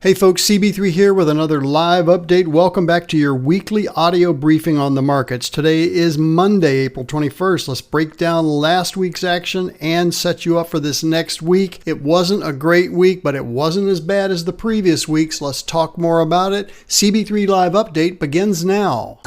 Hey folks, CB3 here with another live update. Welcome back to your weekly audio briefing on the markets. Today is Monday, April 21st. Let's break down last week's action and set you up for this next week. It wasn't a great week, but it wasn't as bad as the previous weeks. Let's talk more about it. CB3 Live Update begins now.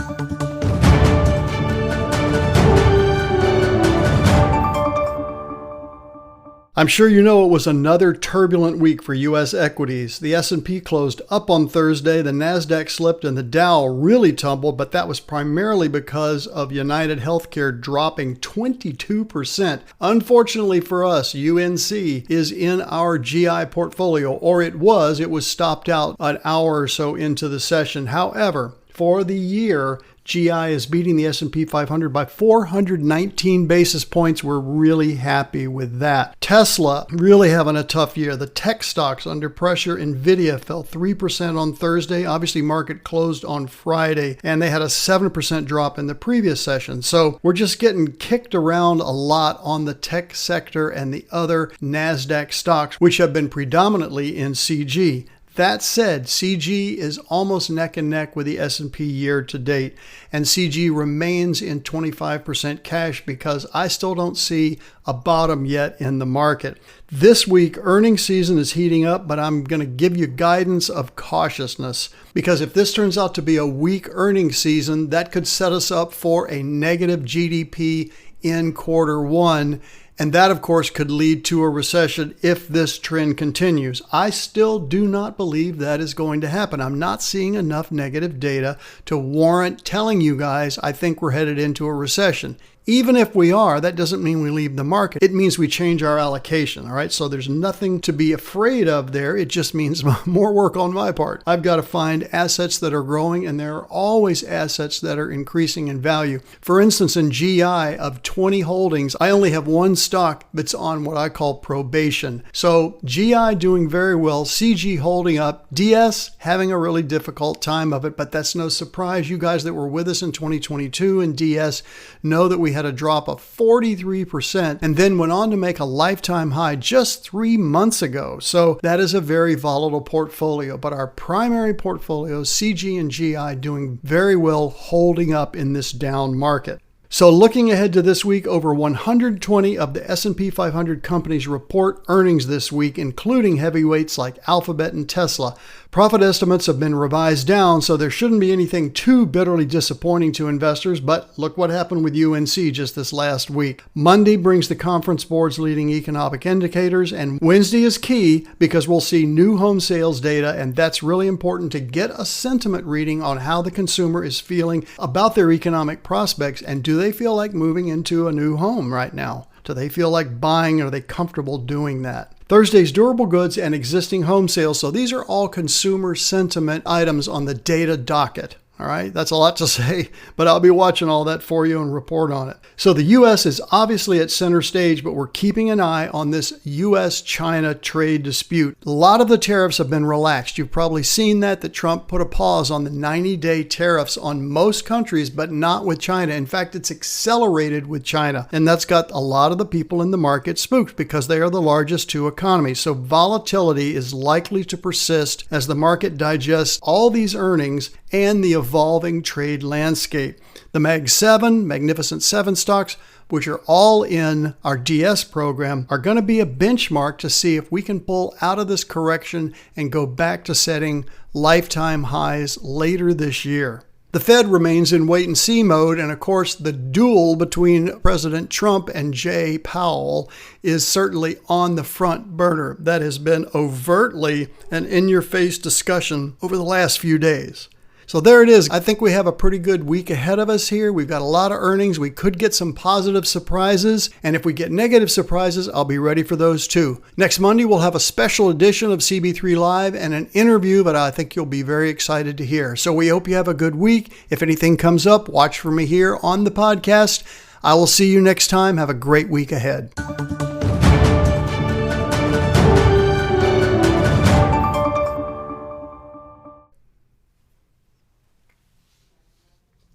I'm sure you know it was another turbulent week for U.S. equities. The S&P closed up on Thursday, the NASDAQ slipped, and the Dow really tumbled, but that was primarily because of United Healthcare dropping 22%. Unfortunately for us, UNC is in our GI portfolio, or it was stopped out an hour or so into the session. However, for the year, GI is beating the S&P 500 by 419 basis points. We're really happy with that. Tesla really having a tough year. The tech stocks under pressure. Nvidia fell 3% on Thursday. Obviously, market closed on Friday, and they had a 7% drop in the previous session. So we're just getting kicked around a lot on the tech sector and the other NASDAQ stocks, which have been predominantly in CG. That said, CG is almost neck and neck with the S&P year to date, and CG remains in 25% cash because I still don't see a bottom yet in the market. This week, earnings season is heating up, but I'm going to give you guidance of cautiousness because if this turns out to be a weak earnings season, that could set us up for a negative GDP in quarter one. And that, of course, could lead to a recession if this trend continues. I still do not believe that is going to happen. I'm not seeing enough negative data to warrant telling you guys I think we're headed into a recession. Even if we are, that doesn't mean we leave the market. It means we change our allocation, all right? So there's nothing to be afraid of there. It just means more work on my part. I've got to find assets that are growing, and there are always assets that are increasing in value. For instance, in GI, of 20 holdings, I only have one stock that's on what I call probation. So GI doing very well, CG holding up, DS having a really difficult time of it, but that's no surprise. You guys that were with us in 2022 in DS know that we had a drop of 43% and then went on to make a lifetime high just 3 months ago. So that is a very volatile portfolio, but our primary portfolio, CG and GI, doing very well, holding up in this down market. So looking ahead to this week, over 120 of the S&P 500 companies report earnings this week, including heavyweights like Alphabet and Tesla. Profit estimates have been revised down, so there shouldn't be anything too bitterly disappointing to investors, but look what happened with UNC just this last week. Monday brings the Conference Board's leading economic indicators, and Wednesday is key because we'll see new home sales data, and that's really important to get a sentiment reading on how the consumer is feeling about their economic prospects, and do they feel like moving into a new home right now? Do they feel like buying? Are they comfortable doing that? Thursday's durable goods and existing home sales. So these are all consumer sentiment items on the data docket. All right, that's a lot to say, but I'll be watching all that for you and report on it. So the U.S. is obviously at center stage, but we're keeping an eye on this U.S.-China trade dispute. A lot of the tariffs have been relaxed. You've probably seen that Trump put a pause on the 90-day tariffs on most countries, but not with China. In fact, it's accelerated with China, and that's got a lot of the people in the market spooked because they are the largest two economies. So volatility is likely to persist as the market digests all these earnings and the evolving trade landscape. The Mag 7, Magnificent 7 stocks, which are all in our DS program, are going to be a benchmark to see if we can pull out of this correction and go back to setting lifetime highs later this year. The Fed remains in wait-and-see mode, and of course, the duel between President Trump and Jay Powell is certainly on the front burner. That has been overtly an in-your-face discussion over the last few days. So there it is. I think we have a pretty good week ahead of us here. We've got a lot of earnings. We could get some positive surprises. And if we get negative surprises, I'll be ready for those too. Next Monday, we'll have a special edition of CB3 Live and an interview that I think you'll be very excited to hear. So we hope you have a good week. If anything comes up, watch for me here on the podcast. I will see you next time. Have a great week ahead.